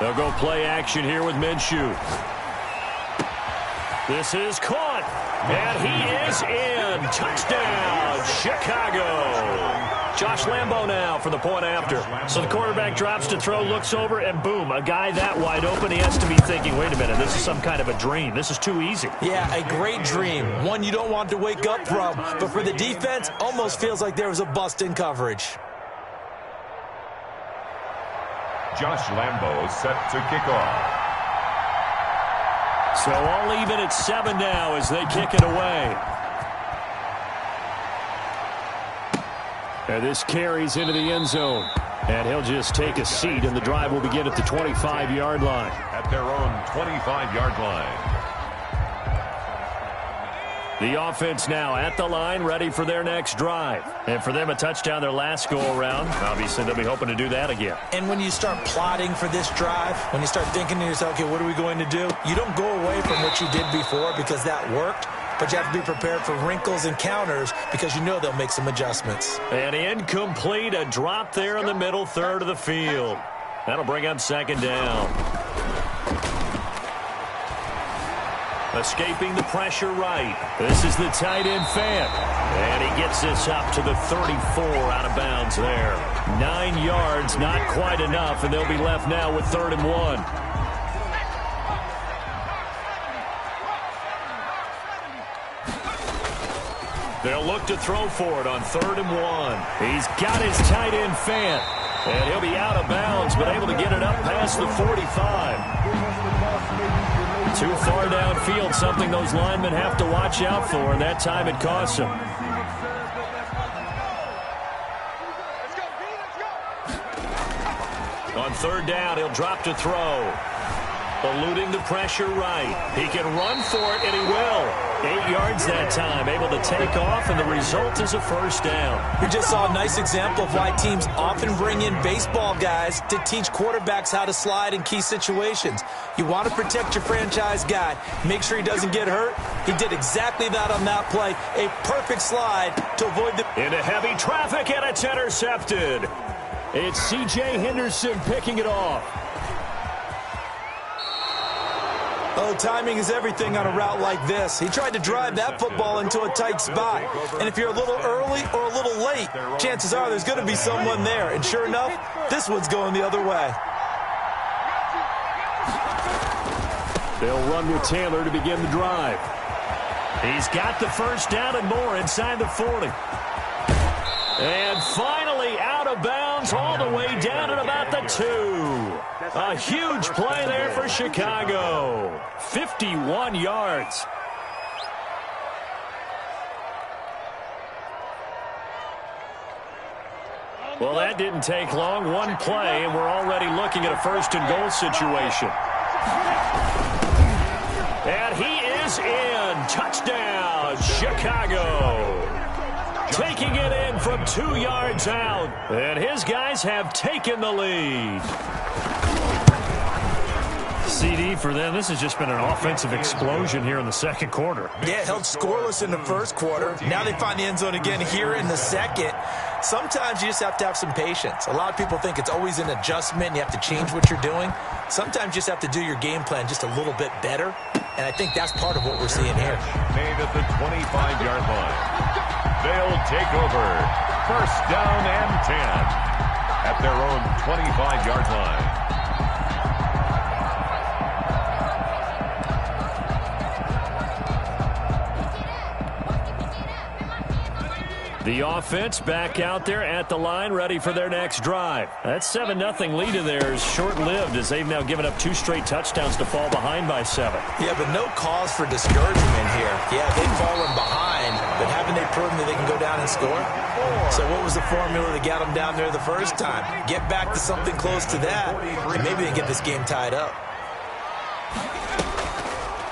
They'll go play action here with Minshew. This is caught, and he is in. Touchdown, Chicago. Josh Lambo now for the point after. So the quarterback drops to throw, looks over, and boom, a guy that wide open, he has to be thinking, wait a minute, this is some kind of a dream. This is too easy. Yeah, a great dream. One you don't want to wake up from. But for the defense, almost feels like there was a bust in coverage. Josh Lambo set to kick off. So all even at 7 now as they kick it away. And this carries into the end zone. And he'll just take a seat, and the drive will begin at the 25-yard line. At their own 25-yard line. The offense now at the line, ready for their next drive. And for them, a touchdown their last go-around. Obviously, they'll be hoping to do that again. And when you start plotting for this drive, when you start thinking to yourself, okay, what are we going to do? You don't go away from what you did before because that worked. But you have to be prepared for wrinkles and counters because you know they'll make some adjustments. And incomplete, a drop there in the middle third of the field. That'll bring up second down. Escaping the pressure right. This is the tight end Fant. And he gets this up to the 34 out of bounds there. 9 yards, not quite enough, and they'll be left now with 3rd and 1. They'll look to throw for it on 3rd and 1. He's got his tight end Fant. And he'll be out of bounds, but able to get it up past the 45. Too far downfield, something those linemen have to watch out for, and that time it costs them. On 3rd down, he'll drop to throw. Eluding the pressure right. He can run for it, and he will. 8 yards that time, able to take off, and the result is a first down. We just saw a nice example of why teams often bring in baseball guys to teach quarterbacks how to slide in key situations. You want to protect your franchise guy. Make sure he doesn't get hurt. He did exactly that on that play. A perfect slide to avoid the... Into heavy traffic, and it's intercepted. It's C.J. Henderson picking it off. Oh, timing is everything on a route like this. He tried to drive that football into a tight spot. And if you're a little early or a little late, chances are there's going to be someone there. And sure enough, this one's going the other way. They'll run with Taylor to begin the drive. He's got the first down and more inside the 40. And finally out of bounds all the way down at about the 2. A huge play there for Chicago. 51 yards. Well, that didn't take long. One play, and we're already looking at a 1st and goal situation. And he is in. Touchdown, Chicago. Taking it in from 2 yards out. And his guys have taken the lead. CD for them. This has just been an offensive explosion here in the 2nd quarter. Yeah, held scoreless in the 1st quarter. Now they find the end zone again here in the 2nd. Sometimes you just have to have some patience. A lot of people think it's always an adjustment. You have to change what you're doing. Sometimes you just have to do your game plan just a little bit better. And I think that's part of what we're seeing here. Made at the 25-yard line. They'll take over. 1st down and 10 at their own 25-yard line. The offense back out there at the line, ready for their next drive. That 7-0 lead of theirs short-lived as they've now given up 2 straight touchdowns to fall behind by 7. Yeah, but no cause for discouragement here. Yeah, they've fallen behind, but haven't they proven that they can go down and score? So what was the formula that got them down there the first time? Get back to something close to that, and maybe they get this game tied up.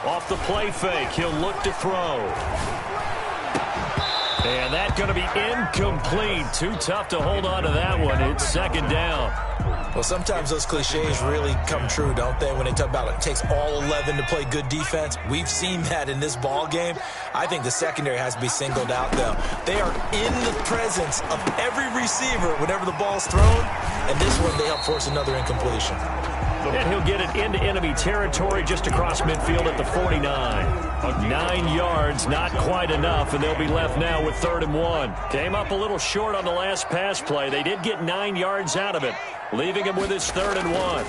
Off the play fake, he'll look to throw. And that's going to be incomplete. Too tough to hold on to that one. It's 2nd down. Well, sometimes those cliches really come true, don't they? When they talk about it takes all 11 to play good defense. We've seen that in this ball game. I think the secondary has to be singled out, though. They are in the presence of every receiver whenever the ball's thrown. And this one, they help force another incompletion. And he'll get it into enemy territory just across midfield at the 49. 9 yards, not quite enough, and they'll be left now with 3rd and 1. Came up a little short on the last pass play. They did get 9 yards out of it, leaving him with his 3rd and 1.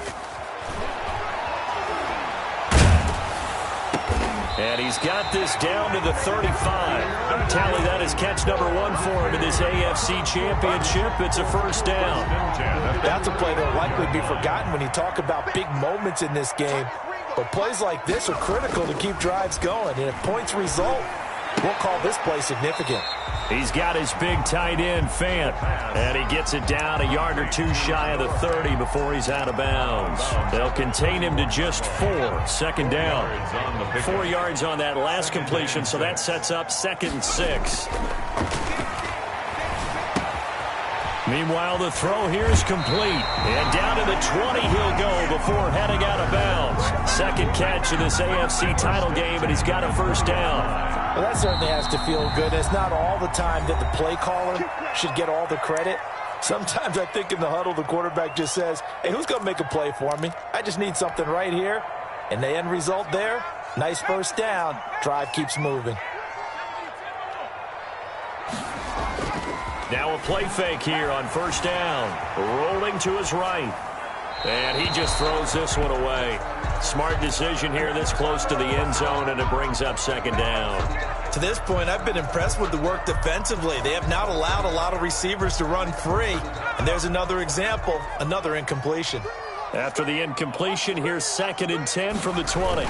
And he's got this down to the 35. Tally, that is catch number 1 for him in this AFC Championship. It's a first down. That's a play that will likely be forgotten when you talk about big moments in this game. But plays like this are critical to keep drives going. And if points result, we'll call this play significant. He's got his big tight end, Fant. And he gets it down a yard or 2 shy of the 30 before he's out of bounds. They'll contain him to just 4. 2nd down. 4 yards on that last completion, so that sets up 2nd and 6. Meanwhile, the throw here is complete. And down to the 20 he'll go before heading out of bounds. 2nd catch in this AFC title game, and he's got a first down. Well, that certainly has to feel good. It's not all the time that the play caller should get all the credit. Sometimes I think in the huddle, the quarterback just says, hey, who's going to make a play for me? I just need something right here. And the end result there, nice first down. Drive keeps moving. Now a play fake here on first down. Rolling to his right. And he just throws this one away. Smart decision here this close to the end zone, and it brings up 2nd down. To this point, I've been impressed with the work defensively. They have not allowed a lot of receivers to run free. And there's another example, another incompletion. After the incompletion, here's 2nd and 10 from the 20.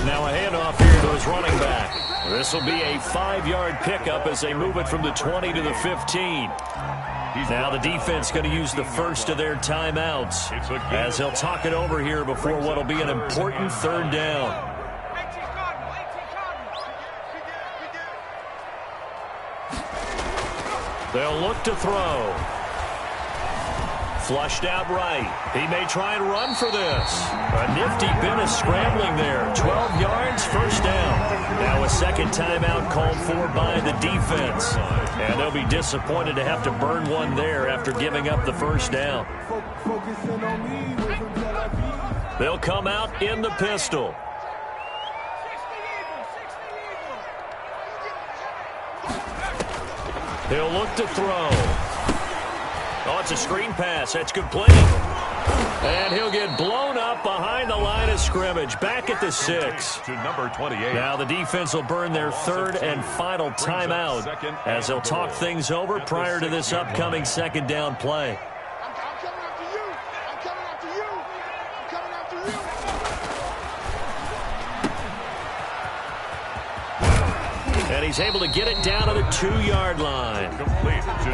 Now a handoff here to his running back. This will be a 5-yard pickup as they move it from the 20 to the 15. Now the defense going to use the first of their timeouts as they'll talk it over here before what will be an important 3rd down. They'll look to throw. Flushed out right. He may try and run for this. A nifty bit of scrambling there. 12 yards, first down. Now a 2nd timeout called for by the defense. And they'll be disappointed to have to burn one there after giving up the first down. They'll come out in the pistol. He'll look to throw. Oh, it's a screen pass. That's complete. And he'll get blown up behind the line of scrimmage. Back at the 6. To number 28. Now the defense will burn their 3rd and final timeout as they'll talk things over prior to this upcoming 2nd down play. I'm coming after you. I'm coming after you. I'm coming after you. And he's able to get it down to the 2-yard line.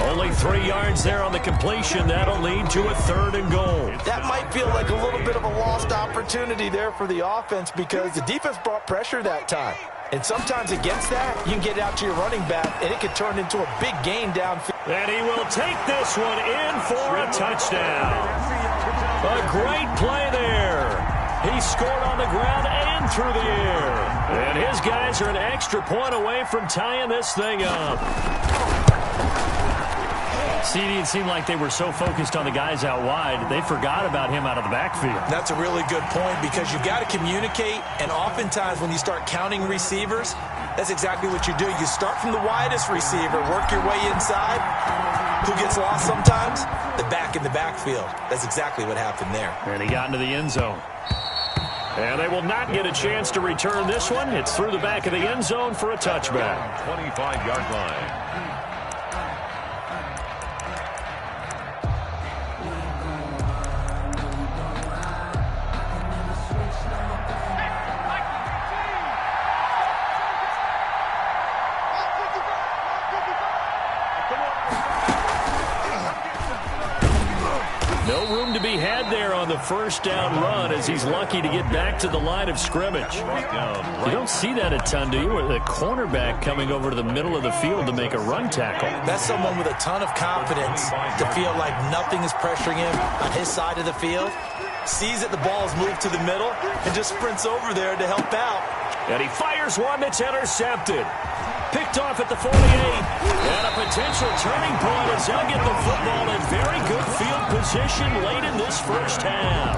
Only 3 yards there on the completion. That'll lead to a 3rd and goal. That might feel like a little bit of a lost opportunity there for the offense because the defense brought pressure that time. And sometimes against that, you can get out to your running back, and it could turn into a big gain downfield. And he will take this one in for a touchdown. A great play there. He scored on the ground and through the air. And his guys are an extra point away from tying this thing up. CD, it seemed like they were so focused on the guys out wide, they forgot about him out of the backfield. That's a really good point because you've got to communicate, and oftentimes when you start counting receivers, that's exactly what you do. You start from the widest receiver, work your way inside. Who gets lost sometimes? The back in the backfield. That's exactly what happened there. And he got into the end zone. And they will not get a chance to return this one. It's through the back of the end zone for a touchback. 25-yard line. No room to be had there on the first down run as he's lucky to get back to the line of scrimmage. You don't see that a ton, do you? With a cornerback coming over to the middle of the field to make a run tackle. That's someone with a ton of confidence to feel like nothing is pressuring him on his side of the field. Sees that the ball is moved to the middle and just sprints over there to help out. And he fires one that's intercepted. Picked off at the 48. And a potential turning point as they'll get the football in very good field position late in this first half.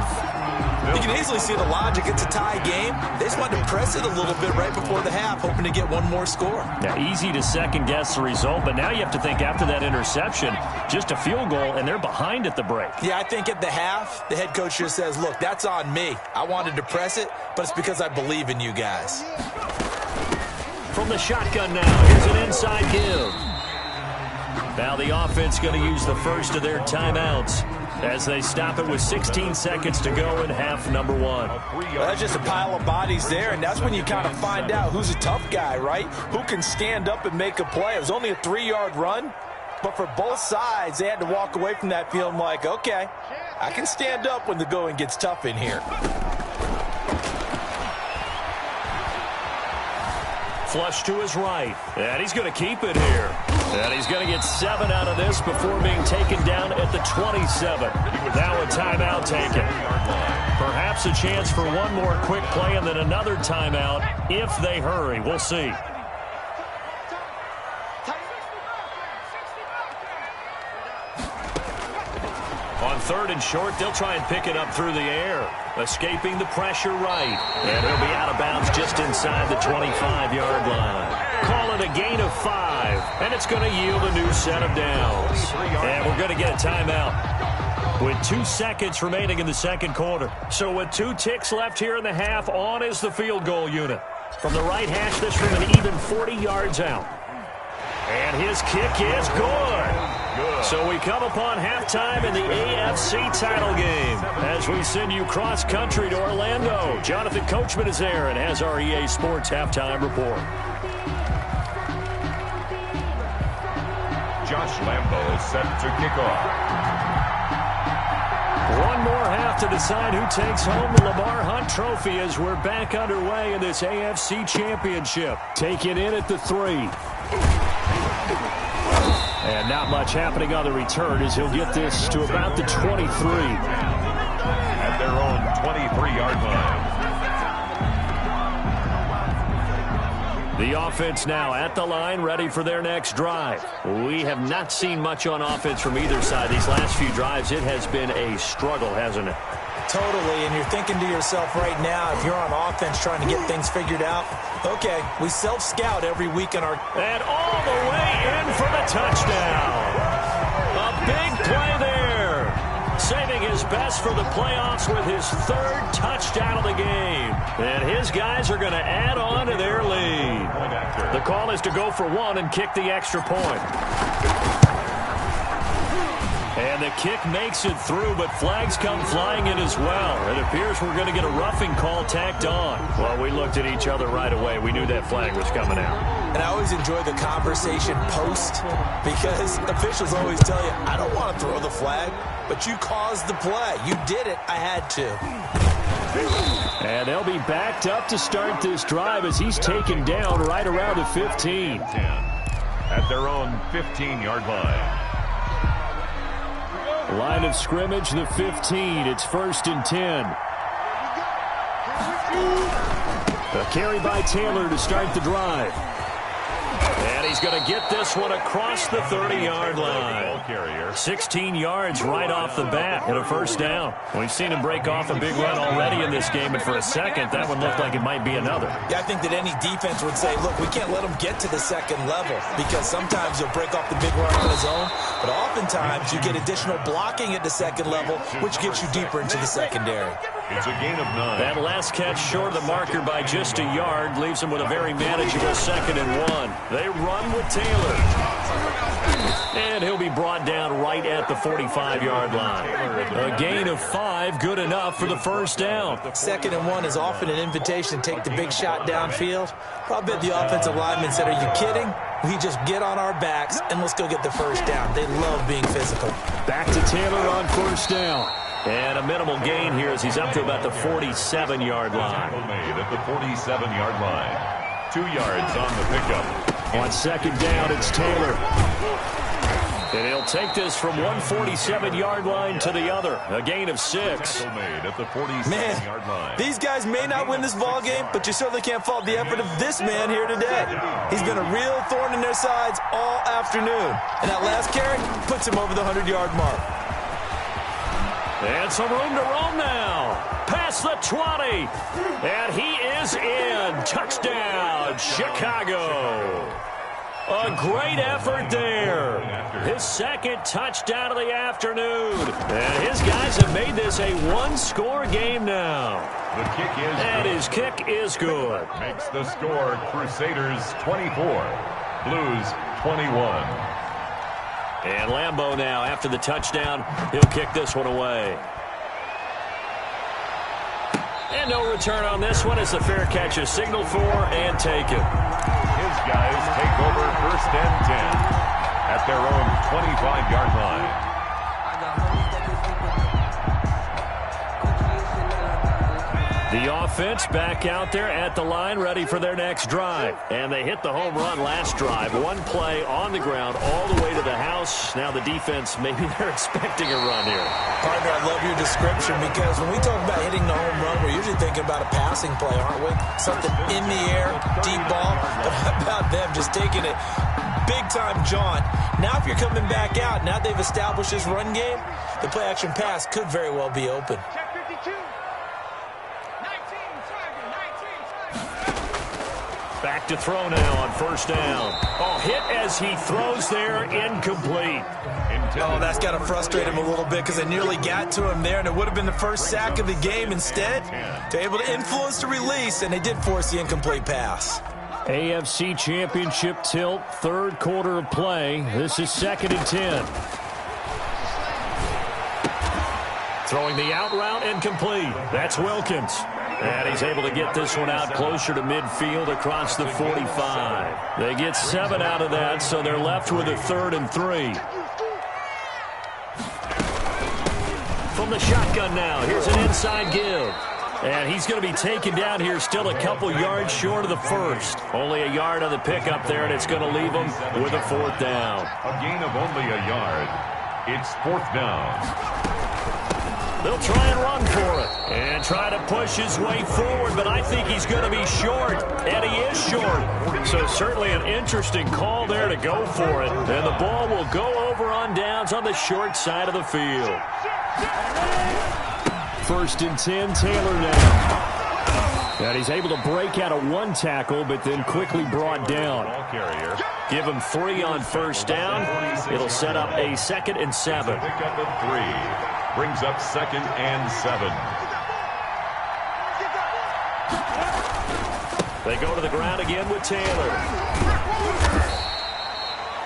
You can easily see the logic. It's a tie game. They just wanted to press it a little bit right before the half, hoping to get one more score. Yeah, easy to second-guess the result, but now you have to think after that interception, just a field goal, and they're behind at the break. Yeah, I think at the half, the head coach just says, look, that's on me. I wanted to press it, but it's because I believe in you guys. From the shotgun now, here's an inside give. Now the offense going to use the first of their timeouts as they stop it with 16 seconds to go in half number one. Well, that's just a pile of bodies there, and that's when you kind of find out who's a tough guy, right? Who can stand up and make a play. It was only a 3-yard run, but for both sides, they had to walk away from that feeling like, okay, I can stand up when the going gets tough in here. Flush to his right, and he's going to keep it here. And he's going to get 7 out of this before being taken down at the 27. Now a timeout taken. Perhaps a chance for one more quick play and then another timeout if they hurry. We'll see. On 3rd and short, they'll try and pick it up through the air. Escaping the pressure right. And he'll be out of bounds just inside the 25-yard line. Call it a gain of 5. And it's going to yield a new set of downs. And we're going to get a timeout with 2 seconds remaining in the second quarter. So with 2 ticks left here in the half, on is the field goal unit. From the right hash, this from an even 40 yards out. And his kick is good. So we come upon halftime in the AFC title game as we send you cross-country to Orlando. Jonathan Coachman is there and has our EA Sports halftime report. Josh Lambo is set to kick off. One more half to decide who takes home the Lamar Hunt Trophy as we're back underway in this AFC Championship. Taken in at the 3. And not much happening on the return as he'll get this to about the 23. At their own 23-yard line. The offense now at the line, ready for their next drive. We have not seen much on offense from either side. These last few drives, it has been a struggle, hasn't it? Totally, and you're thinking to yourself right now, if you're on offense trying to get things figured out, okay, we self-scout every week in our... And all the way in for the touchdown. A big play there. Saving his best for the playoffs with his 3rd touchdown of the game. And his guys are going to add on to their lead. The call is to go for 1 and kick the extra point. And the kick makes it through, but flags come flying in as well. It appears we're going to get a roughing call tacked on. Well, we looked at each other right away. We knew that flag was coming out. And I always enjoy the conversation post because officials always tell you, I don't want to throw the flag, but you caused the play. You did it. I had to. And they'll be backed up to start this drive as he's taken down right around the 15. At their own 15-yard line. Line of scrimmage, the 15. It's 1st and 10. A carry by Taylor to start the drive. And he's going to get this one across the 30-yard line. 16 yards right off the bat and a 1st down. We've seen him break off a big run already in this game, and for a second, that one looked like it might be another. Yeah, I think that any defense would say, look, we can't let him get to the second level because sometimes he'll break off the big run on his own, but oftentimes you get additional blocking at the second level, which gets you deeper into the secondary. It's a gain of 9. That last catch short of the marker by just a yard leaves him with a very manageable 2nd and 1. They run with Taylor. And he'll be brought down right at the 45-yard line. A gain of 5, good enough for the 1st down. 2nd and 1 is often an invitation to take the big shot downfield. I bet the offensive lineman said, are you kidding? We just get on our backs and let's go get the 1st down. They love being physical. Back to Taylor on 1st down. And a minimal gain here as he's up to about the 47-yard line. Made at the 47-yard line. 2 yards on the pickup. On 2nd down, it's Taylor. And he'll take this from 147-yard line to the other. A gain of 6. Made at the 47-yard line. These guys may not win this ball game, but you certainly can't fault the effort of this man here today. He's been a real thorn in their sides all afternoon. And that last carry puts him over the 100-yard mark. And some room to roam now. Pass past the 20. And he is in. Touchdown, Chicago. A great effort there. His second touchdown of the afternoon. And his guys have made this a one-score game now. The kick is And good. his kick is good. Makes the score Crusaders 24, Blues 21. And Lambeau now, after the touchdown, he'll kick this one away. And no return on this one as the fair catch is signaled for and taken. His guys take over 1st and 10 at their own 25-yard line. The offense back out there at the line, ready for their next drive. And they hit the home run last drive. One play on the ground all the way to the house. Now the defense, maybe they're expecting a run here. Partner, I love your description because when we talk about hitting the home run, we're usually thinking about a passing play, aren't we? Something in the air, deep ball. But how about them just taking it big-time jaunt? Now if you're coming back out, now they've established this run game, the play-action pass could very well be open. Check 52. 19, Back to throw now on 1st down. Oh, hit as he throws there, incomplete. Oh, that's got to frustrate him a little bit because they nearly got to him there, and it would have been the first sack of the game. Instead, they're able to influence the release, and they did force the incomplete pass. AFC Championship tilt, third quarter of play. This is 2nd and 10. Throwing the out route incomplete. That's Wilkins. And he's able to get this one out closer to midfield across the 45. They get 7 out of that, so they're left with a 3rd and 3. From the shotgun now, here's an inside give. And he's going to be taken down here still a couple yards short of the first. Only a yard on the pickup there, and it's going to leave him with a 4th down. A gain of only a yard. It's 4th down. They'll try and run for it and try to push his way forward, but I think he's going to be short, and he is short. So certainly an interesting call there to go for it, and the ball will go over on downs on the short side of the field. 1st and 10, Taylor now. And he's able to break out of one tackle, but then quickly brought down. Ball carrier. Give him 3 on 1st down. It'll set up a 2nd and 7. Pick up of 3. Brings up 2nd and 7. They go to the ground again with Taylor.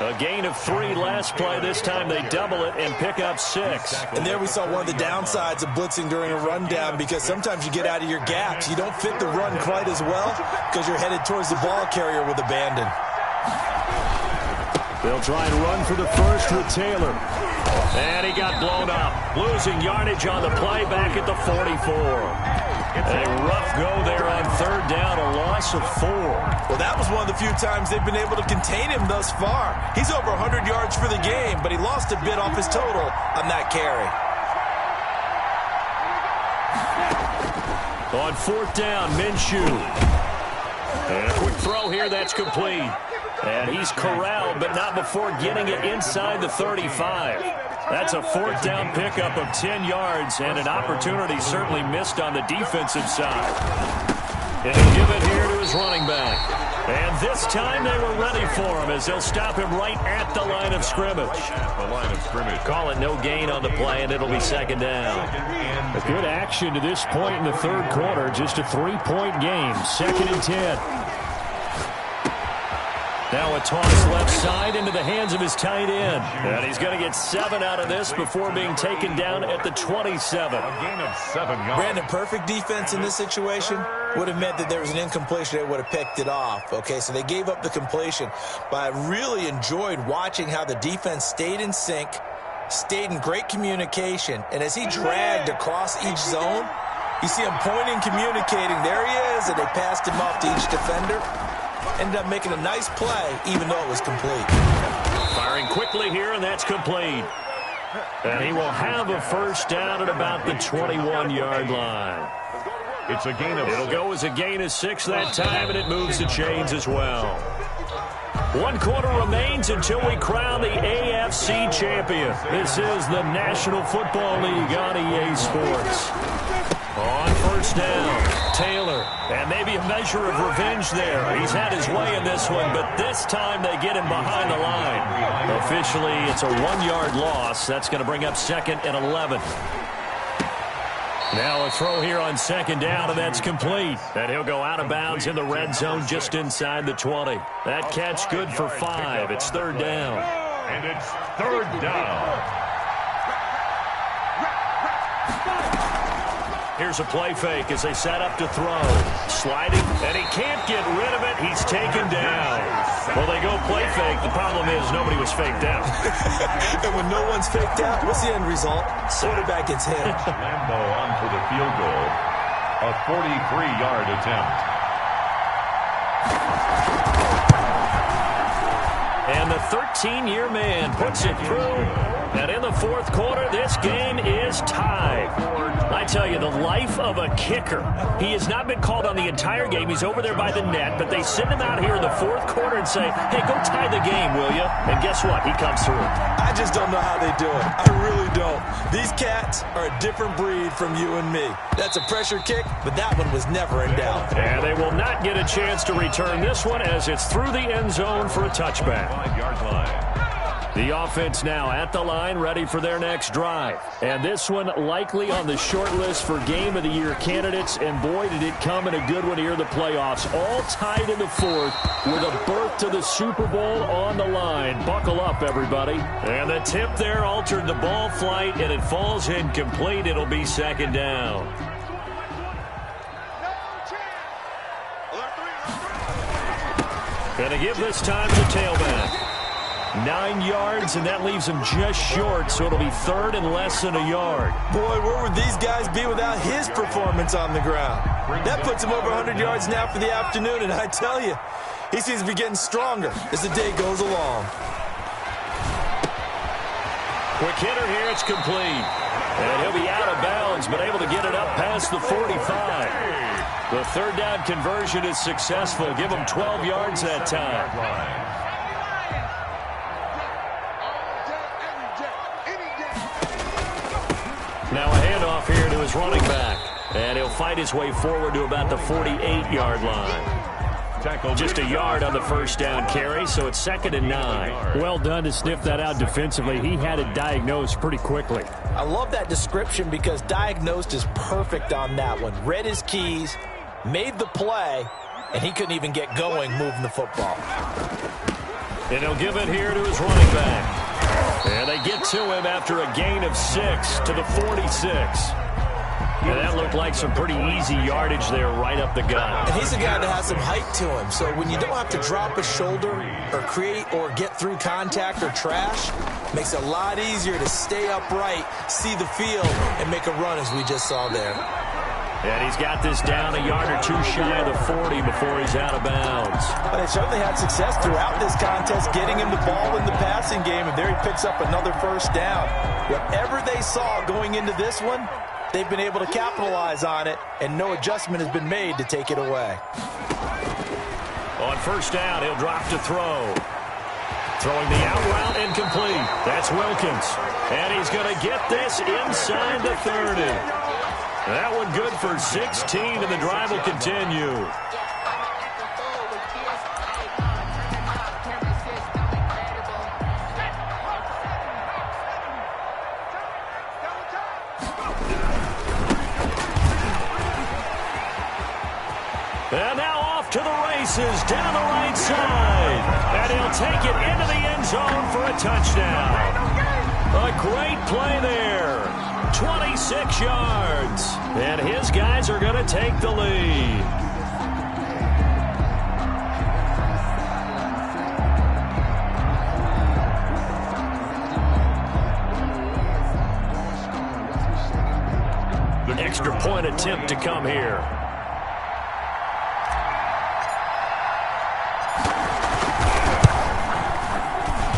A gain of 3 last play. This time they double it and pick up 6. And there we saw one of the downsides of blitzing during a rundown because sometimes you get out of your gaps. You don't fit the run quite as well because you're headed towards the ball carrier with abandon. They'll try and run for the first with Taylor. And he got blown up. Losing yardage on the play back at the 44. A rough go there on 3rd down, a loss of 4. Well, that was one of the few times they've been able to contain him thus far. He's over 100 yards for the game, but he lost a bit off his total on that carry. On 4th down, Minshew. And a quick throw here, that's complete. And he's corralled, but not before getting it inside the 35. That's a 4th down pickup of 10 yards, and an opportunity certainly missed on the defensive side. And he'll give it here to his running back. And this time they were ready for him as they'll stop him right at the line of scrimmage. The line of scrimmage. Call it no gain on the play, and it'll be 2nd down. A good action to this point in the third quarter. Just a 3-point game. 2nd and 10. Now a toss left side into the hands of his tight end. And he's going to get 7 out of this before being taken down at the 27. A gain of 7 yards. Brandon, perfect defense in this situation would have meant that there was an incompletion. They would have picked it off. Okay, so they gave up the completion. But I really enjoyed watching how the defense stayed in sync, stayed in great communication. And as he dragged across each zone, you see him pointing, communicating. There he is, and they passed him off to each defender. Ended up making a nice play, even though it was complete. Firing quickly here, and that's complete. And he will have a 1st down at about the 21-yard line. It's a gain of 6. It'll go as a gain of 6 that time, and it moves the chains as well. 1 quarter remains until we crown the AFC champion. This is the National Football League on EA Sports. On first down. Taylor, and maybe a measure of revenge there. He's had his way in this one, but this time they get him behind the line. Officially, it's a 1-yard loss. That's going to bring up 2nd and 11. Now a throw here on 2nd down, and that's complete. And he'll go out of bounds in the red zone just inside the 20. That catch good for 5. It's 3rd down. And it's 3rd down. Here's a play fake as they set up to throw. Sliding, and he can't get rid of it. He's taken down. Well, they go play fake. The problem is nobody was faked out. And when no one's faked out, what's the end result? Quarterback gets hit. Lambo on for the field goal. A 43-yard attempt. And the 13-year man puts it through. And in the 4th quarter, this game is tied. I tell you, the life of a kicker. He has not been called on the entire game. He's over there by the net, but they send him out here in the 4th quarter and say, hey, go tie the game, will you? And guess what? He comes through. I just don't know how they do it. I really don't. These cats are a different breed from you and me. That's a pressure kick, but that one was never in doubt. And they will not get a chance to return this one as it's through the end zone for a touchback. 5-yard line. The offense now at the line, ready for their next drive. And this one likely on the short list for Game of the Year candidates. And boy, did it come in a good one here in the playoffs. All tied in the 4th with a berth to the Super Bowl on the line. Buckle up, everybody. And the tip there altered the ball flight, and it falls incomplete. It'll be 2nd down. Gonna give this time to tailback. 9 yards, and that leaves him just short, so it'll be 3rd and less than a yard. Boy, where would these guys be without his performance on the ground? That puts him over 100 yards now for the afternoon, and I tell you, he seems to be getting stronger as the day goes along. Quick hitter here, it's complete. And he'll be out of bounds, but able to get it up past the 45. The 3rd down conversion is successful. Give him 12 yards that time. Now a handoff here to his running back. And he'll fight his way forward to about the 48-yard line. Just a yard on the first down carry, so it's 2nd and 9. Well done to sniff that out defensively. He had it diagnosed pretty quickly. I love that description because diagnosed is perfect on that one. Read his keys, made the play, and he couldn't even get going moving the football. And he'll give it here to his running back. And they get to him after a gain of 6 to the 46. And that looked like some pretty easy yardage there right up the gut. And he's a guy that has some height to him, so when you don't have to drop a shoulder or create or get through contact or trash, makes it a lot easier to stay upright, see the field, and make a run as we just saw there. And he's got this down a yard or two shy of the 40 before he's out of bounds. But they certainly had success throughout this contest getting him the ball in the passing game, and there he picks up another first down. Whatever they saw going into this one, they've been able to capitalize on it, and no adjustment has been made to take it away. On first down, he'll drop to throw. Throwing the out route incomplete. That's Wilkins. And he's going to get this inside the 30. That one good for 16, and the drive will continue. And now off to the races down the right side. And he'll take it into the end zone for a touchdown. A great play there. 26 yards. And his guys are going to take the lead. The extra point attempt to come here.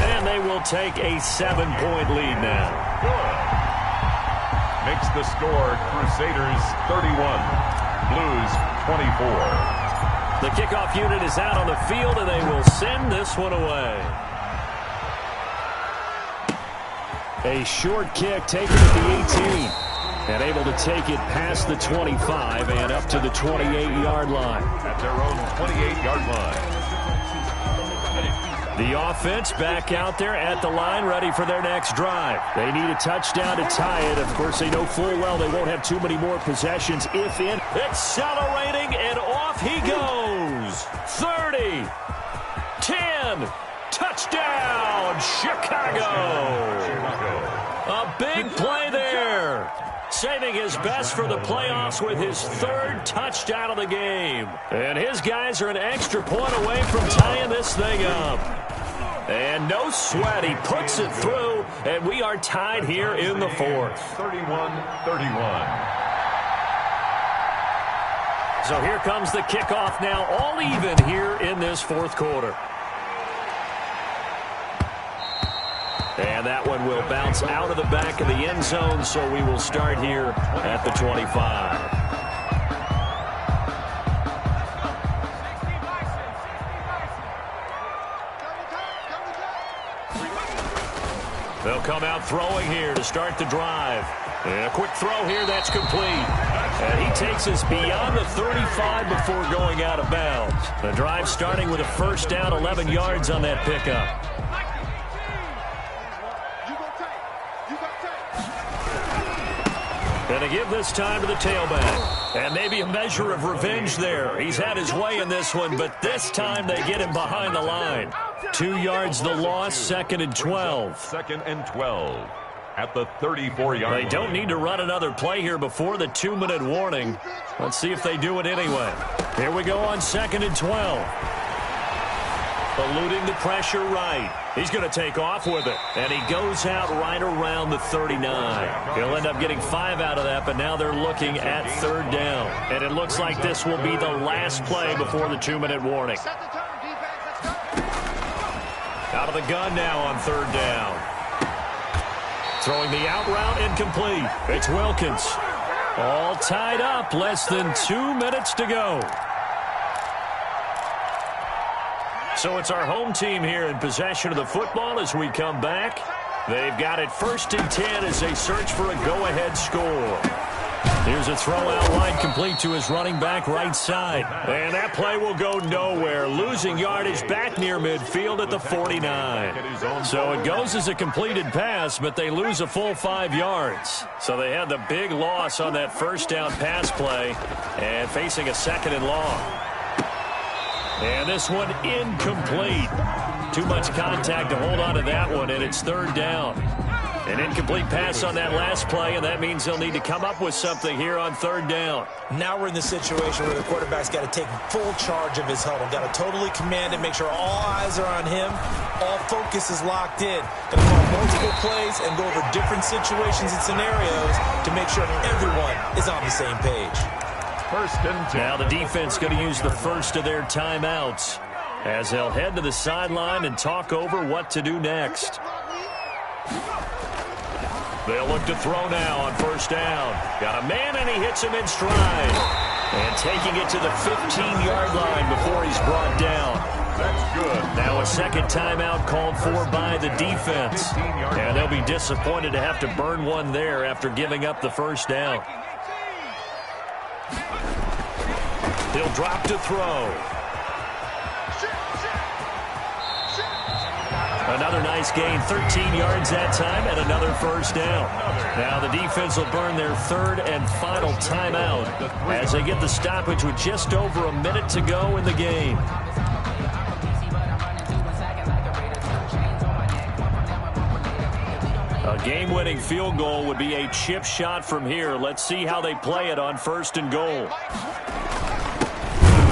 And they will take a 7-point lead now. Good. Makes the score Crusaders 31, Blues 24. The kickoff unit is out on the field, and they will send this one away. A short kick taken at the 18. And able to take it past the 25 and up to the 28-yard line. At their own 28-yard line. The offense back out there at the line, ready for their next drive. They need a touchdown to tie it. Of course, they know full well they won't have too many more possessions if in. Accelerating, and off he goes. 30, 10, touchdown, Chicago. A big play there. Saving his best for the playoffs with his third touchdown of the game. And his guys are an extra point away from tying this thing up. And no sweat, he puts it through, and we are tied here in the fourth. 31-31. So here comes the kickoff now, all even here in this fourth quarter. And that one will bounce out of the back of the end zone, so we will start here at the 25. They'll come out throwing here to start the drive. And a quick throw here, that's complete. And he takes us beyond the 35 before going out of bounds. The drive starting with a first down, 11 yards on that pickup. And to give this time to the tailback. And maybe a measure of revenge there. He's had his way in this one, but this time they get him behind the line. 2 yards the loss, 2nd and 12. 2nd and 12 at the 34-yard line. They don't need to run another play here before the 2-minute warning. Let's see if they do it anyway. Here we go on 2nd and 12. Eluding the pressure right. He's going to take off with it. And he goes out right around the 39. He'll end up getting 5 out of that, but now they're looking at 3rd down. And it looks like this will be the last play before the 2-minute warning. Out of the gun now on 3rd down. Throwing the out route, incomplete. It's Wilkins. All tied up, less than 2 minutes to go. So it's our home team here in possession of the football as we come back. They've got it 1st and 10 as they search for a go-ahead score. Here's a throw out wide complete to his running back right side. And that play will go nowhere. Losing yardage back near midfield at the 49. So it goes as a completed pass, but they lose a full 5 yards. So they had the big loss on that first down pass play and facing a 2nd and long. And this one incomplete. Too much contact to hold on to that one, and it's 3rd down. An incomplete pass on that last play, and that means they'll need to come up with something here on 3rd down. Now we're in the situation where the quarterback's got to take full charge of his huddle. Got to totally command it, make sure all eyes are on him. All focus is locked in. Got to call multiple plays and go over different situations and scenarios to make sure everyone is on the same page. 1st and 10. Now the defense going to use the first of their timeouts as they'll head to the sideline and talk over what to do next. They'll look to throw now on 1st down. Got a man, and he hits him in stride. And taking it to the 15-yard line before he's brought down. That's good. Now a 2nd timeout called for by the defense. And they'll be disappointed to have to burn one there after giving up the 1st down. He'll drop to throw. Another nice gain, 13 yards that time, and another 1st down. Now the defense will burn their 3rd and final timeout as they get the stoppage with just over a minute to go in the game. A game-winning field goal would be a chip shot from here. Let's see how they play it on 1st and goal.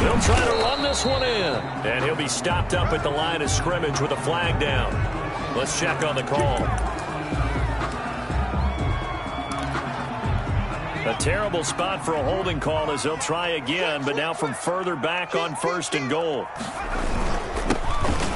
They'll try to run this one in. And he'll be stopped up at the line of scrimmage with a flag down. Let's check on the call. A terrible spot for a holding call as they'll try again, but now from further back on 1st and goal.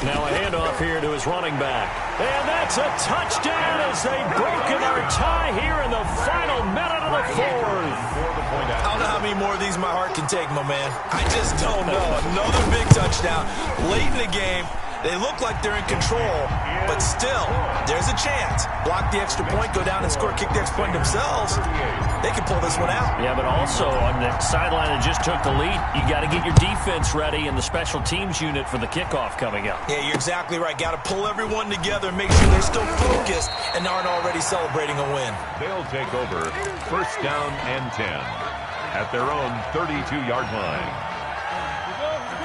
Now a handoff here to his running back. And that's a touchdown as they've broken our tie here in the final minute of the 4th. I don't know how many more of these my heart can take, my man. I just don't know. Another big touchdown late in the game. They look like they're in control, but still, there's a chance. Block the extra point, go down and score, kick the extra point themselves. They can pull this one out. Yeah, but also on the sideline that just took the lead, you got to get your defense ready and the special teams unit for the kickoff coming up. Yeah, you're exactly right. Got to pull everyone together and make sure they're still focused and aren't already celebrating a win. They'll take over first down and 10 at their own 32-yard line.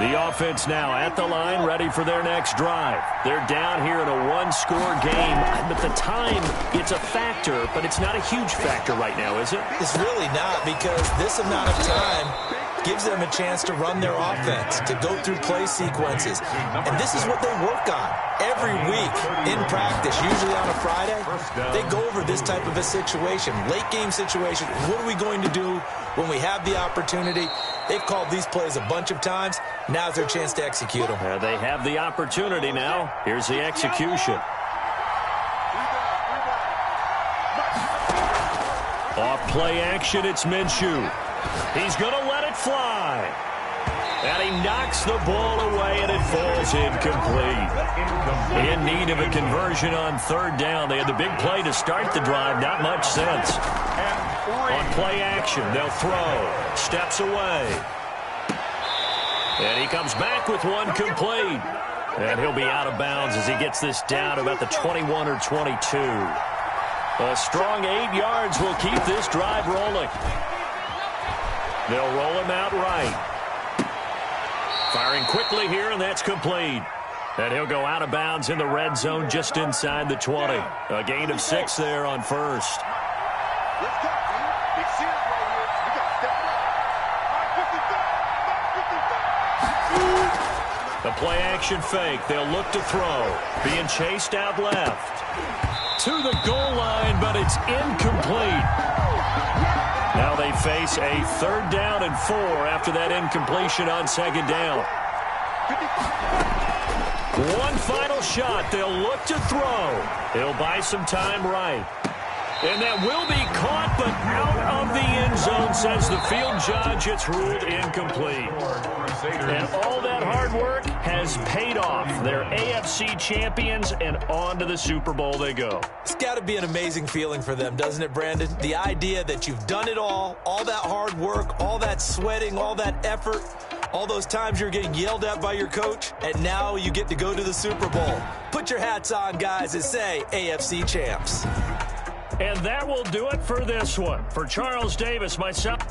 The offense now at the line, ready for their next drive. They're down here in a one-score game, but the time, it's a factor, but it's not a huge factor right now, is it? It's really not, because this amount of time gives them a chance to run their offense, to go through play sequences. And this is what they work on every week in practice, usually on a Friday. They go over this type of a situation, late-game situation. What are we going to do when we have the opportunity? They've called these plays a bunch of times. Now's their chance to execute them. They have the opportunity now. Here's the execution. Off play action, it's Minshew. He's going to let it fly. And he knocks the ball away, and it falls incomplete. In need of a conversion on third down. They had the big play to start the drive. Not much sense. On play action, they'll throw. Steps away. And he comes back with one complete. And he'll be out of bounds as he gets this down about the 21 or 22. A strong 8 yards will keep this drive rolling. They'll roll him out right. Firing quickly here, and that's complete. And he'll go out of bounds in the red zone just inside the 20. A gain of 6 there on first. Let's go. Big series right here. We got to step it up. The play action fake. They'll look to throw. Being chased out left. To the goal line, but it's incomplete. Now they face a third down and 4 after that incompletion on second down. One final shot. They'll look to throw. He'll buy some time right. And that will be caught, but out of the end zone, says the field judge. It's ruled incomplete. And all that hard work has paid off. They're AFC champions, and on to the Super Bowl they go. It's got to be an amazing feeling for them, doesn't it, Brandon? The idea that you've done it all that hard work, all that sweating, all that effort, all those times you're getting yelled at by your coach, and now you get to go to the Super Bowl. Put your hats on, guys, and say AFC champs. And that will do it for this one. For Charles Davis, myself.